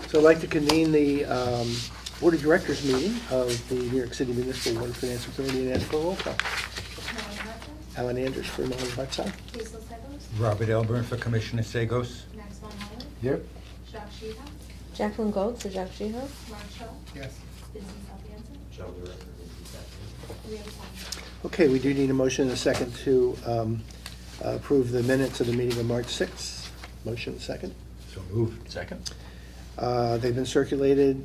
So I'd like to convene the Board of Directors meeting of the New York City Municipal Water Finance Authority and ask for a roll call. Alan Andrews for Molly Hartside. Robert Elburn for Commissioner Sagos. Max Von Holland. Yep. Jacques Sheehan. Jacqueline Gold for Jacques Sheehan. Mark Shaw. Yes. Vincent Alfianza. Shall the record be accepted? We have a quorum. Okay, we do need a motion and a second to approve the minutes of the meeting of March 6th. Motion and second. So moved. Second? They've been circulated.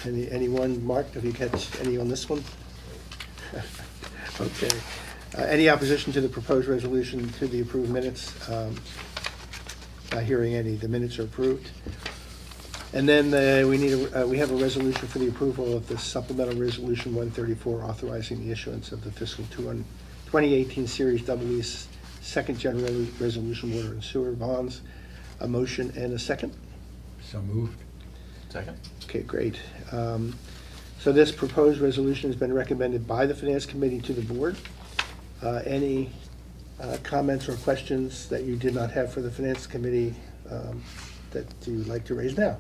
Anyone, Mark, have you catch any on this one? Okay. Any opposition to the proposed resolution to the approved minutes? Not hearing any. The minutes are approved. And then we have a resolution for the approval of the supplemental resolution 134 authorizing the issuance of the fiscal 2018 Series EE second general resolution water and sewer bonds. A motion and a second. So moved. Second? Okay, great. So this proposed resolution has been recommended by the Finance Committee to the Board. Any comments or questions that you did not have for the Finance Committee that you'd like to raise now?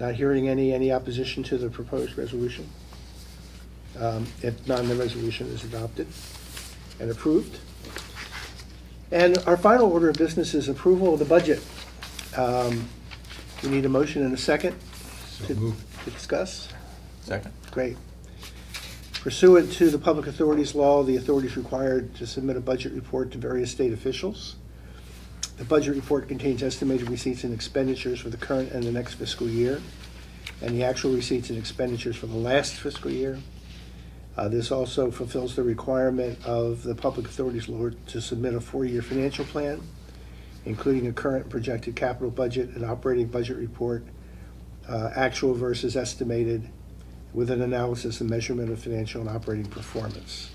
Not hearing any opposition to the proposed resolution? If none, the resolution is adopted and approved. And our final order of business is approval of the budget. We need a motion and a second So moved. to discuss. Second? Great. Pursuant to the Public Authorities Law, the authority is required to submit a budget report to various state officials. The budget report contains estimated receipts and expenditures for the current and the next fiscal year, and the actual receipts and expenditures for the last fiscal year. This also fulfills the requirement of the Public Authorities Law to submit a 4-year financial plan, including a current and projected capital budget, an operating budget report, actual versus estimated, with an analysis and measurement of financial and operating performance.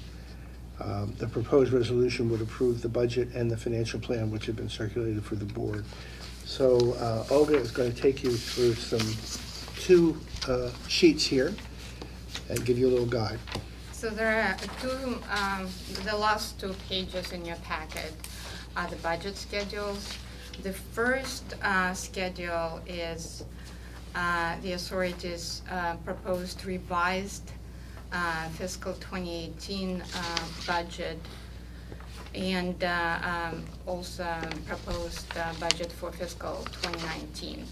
The proposed resolution would approve the budget and the financial plan, which have been circulated for the board. So Olga is going to take you through two sheets here and give you a little guide. So there are the last 2 pages in your packet are the budget schedules. The first schedule is the authority's proposed revised fiscal 2018 budget, and also proposed budget for fiscal 2019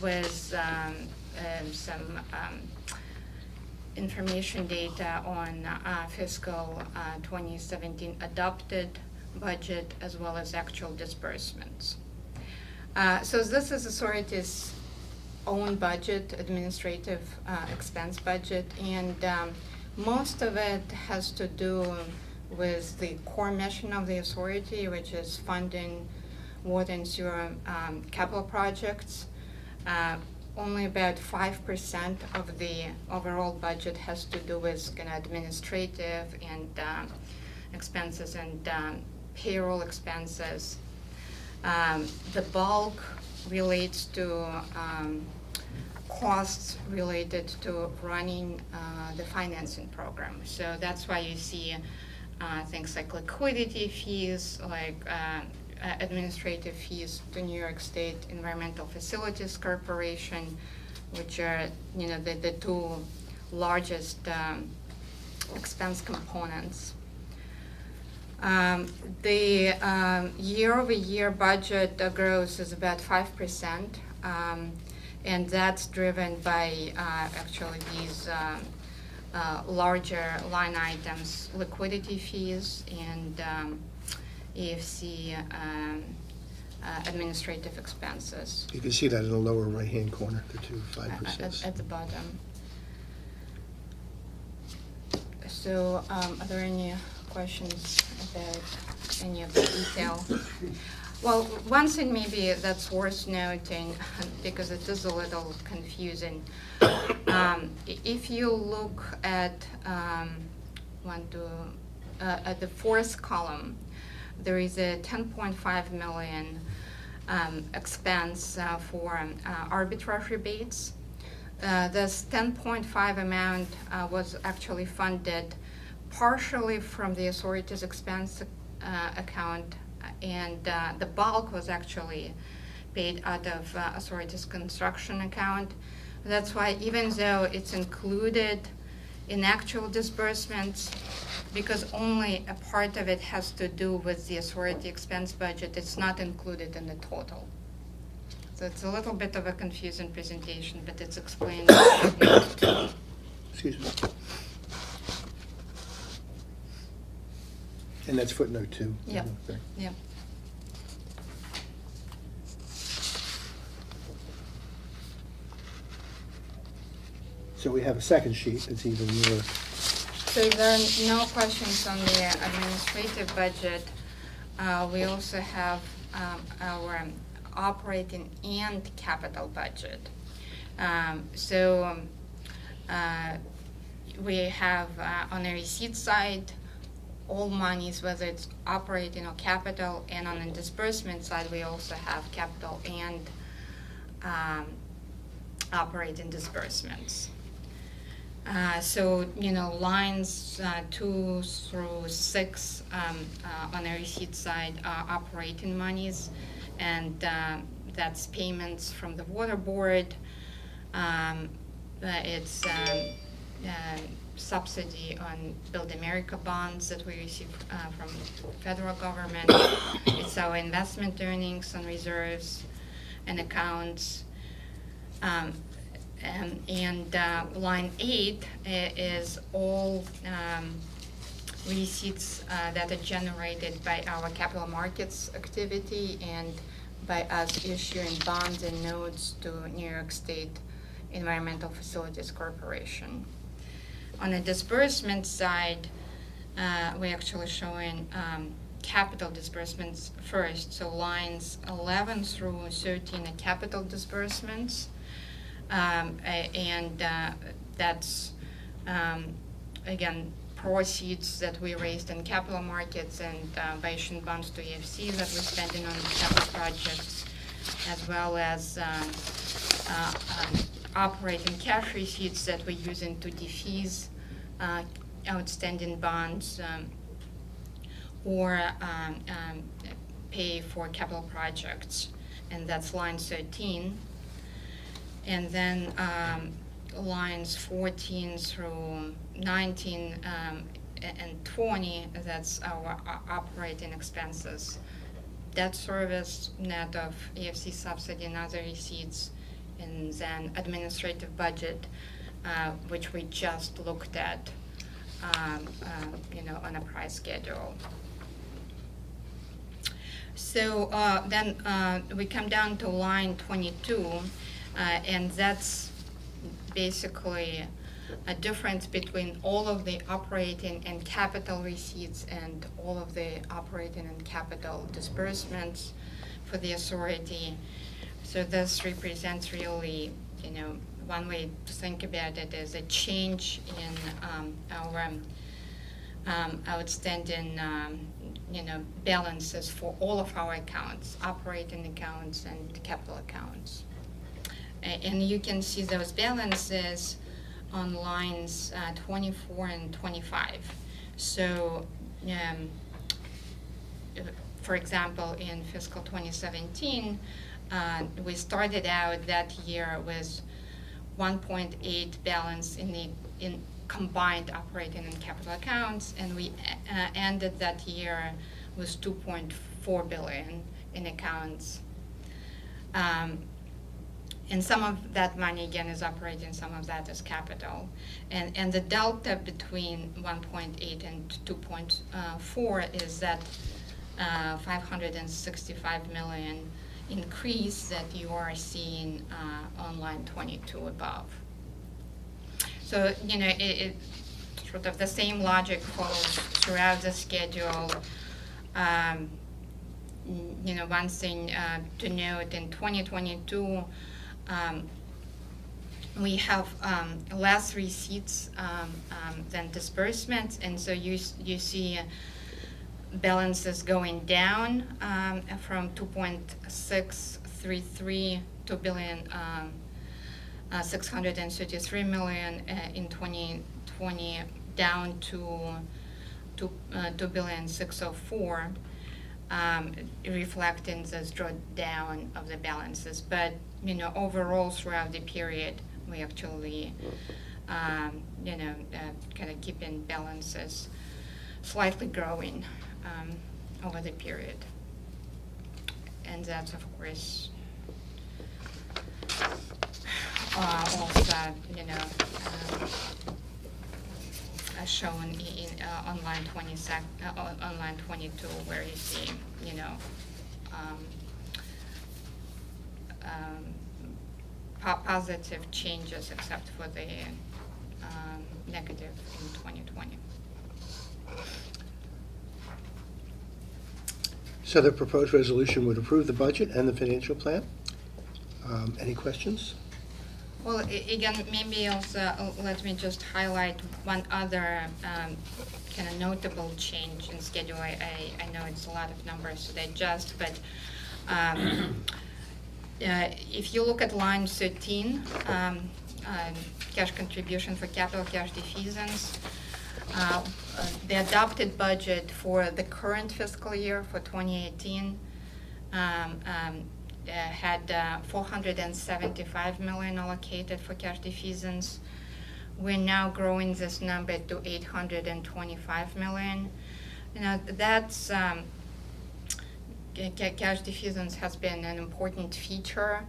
with some information data on fiscal 2017 adopted budget as well as actual disbursements. So this is authority's own budget, administrative expense budget, and most of it has to do with the core mission of the authority, which is funding water and sewer capital projects. Only about 5% of the overall budget has to do with kind of administrative and expenses and payroll expenses. The bulk relates to costs related to running the financing program. So that's why you see things like liquidity fees, like administrative fees to New York State Environmental Facilities Corporation, which are the 2 largest expense components. The year-over-year budget growth is about 5%, and that's driven by actually these larger line items, liquidity fees and EFC administrative expenses. You can see that in the lower right-hand corner, the 5%. At the bottom. So are there any questions about any of the detail? Well, one thing maybe that's worth noting, because it is a little confusing, if you look at at the 4th column, there is a 10.5 million expense for arbitrage rebates. This 10.5 amount was actually funded partially from the authority's expense account, and the bulk was actually paid out of authority's construction account. That's why even though it's included in actual disbursements, because only a part of it has to do with the authority expense budget, it's not included in the total. So it's a little bit of a confusing presentation, but it's explained in footnote 2. Excuse me. And that's footnote 2. Yeah. Okay. Yeah. So we have a second sheet that's even more, So if there are no questions on the administrative budget, we also have our operating and capital budget. We have on the receipt side, all monies, whether it's operating or capital, and on the disbursement side, we also have capital and operating disbursements. Lines 2 through 6 on the receipt side are operating monies, and that's payments from the water board. It's subsidy on Build America bonds that we receive from federal government. It's our investment earnings on reserves and accounts. Line 8 is all receipts that are generated by our capital markets activity and by us issuing bonds and notes to New York State Environmental Facilities Corporation. On the disbursement side, we're actually showing capital disbursements first. So lines 11 through 13 are capital disbursements. That's, again, proceeds that we raised in capital markets and by issuing bonds to EFC that we're spending on capital projects, as well as operating cash receipts that we're using to defease outstanding bonds or pay for capital projects, and that's line 13. And then lines 14 through 19 and 20, that's our operating expenses. Debt service, net of EFC subsidy and other receipts, and then administrative budget, which we just looked at, on a price schedule. So then we come down to line 22, and that's basically a difference between all of the operating and capital receipts and all of the operating and capital disbursements for the authority. So this represents really, one way to think about it is a change in our outstanding, balances for all of our accounts, operating accounts and capital accounts. And you can see those balances on lines 24 and 25. So, for example, in fiscal 2017, we started out that year with 1.8 balance in combined operating and capital accounts, and we ended that year with 2.4 billion in accounts. And some of that money, again, is operating, some of that is capital. And the delta between 1.8 and 2.4 is that 565 million increase that you are seeing on line 22 above. So, it sort of the same logic follows throughout the schedule. One thing to note, in 2022, we have less receipts than disbursements, and so you see balances going down from 2.633 to billion 633 million in 2020 down to 2 billion 604. reflecting this drawdown of the balances. But, overall throughout the period, we actually, kind of keeping balances slightly growing over the period. And that's, of course, also, as shown in on line 22, where you see, positive changes except for the negative in 2020. So the proposed resolution would approve the budget and the financial plan. Any questions? Well, again, maybe also let me just highlight one other kind of notable change in schedule. I know it's a lot of numbers to digest, but if you look at line 13, cash contribution for capital cash defeasance, the adopted budget for the current fiscal year for 2018 had $475 million allocated for cash defeasance. We're now growing this number to $825 million. That's cash defeasance has been an important feature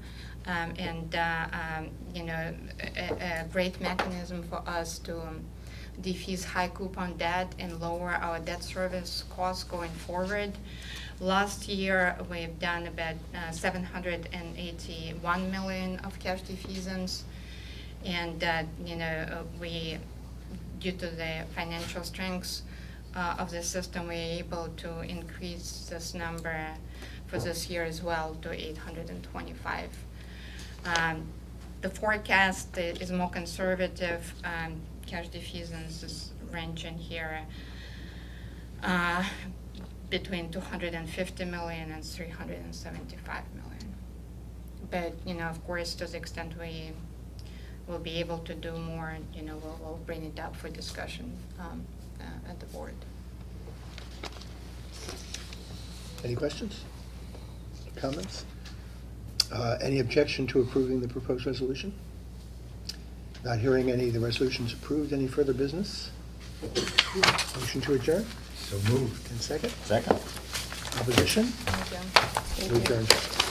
and a great mechanism for us to defease high coupon debt and lower our debt service costs going forward. Last year, we've done about $781 million of cash defeasance, and we, due to the financial strengths of the system, we're able to increase this number for this year as well to 825. The forecast is more conservative. Cash defeasance is ranging here between $250 million and $375 million. But, of course, to the extent we will be able to do more, we'll bring it up for discussion at the board. Any questions? Comments? Any objection to approving the proposed resolution? Not hearing any, the resolution's approved. Any further business? Motion to adjourn? So moved. And second? Second. Opposition? Thank you. Thank you. Adjourned.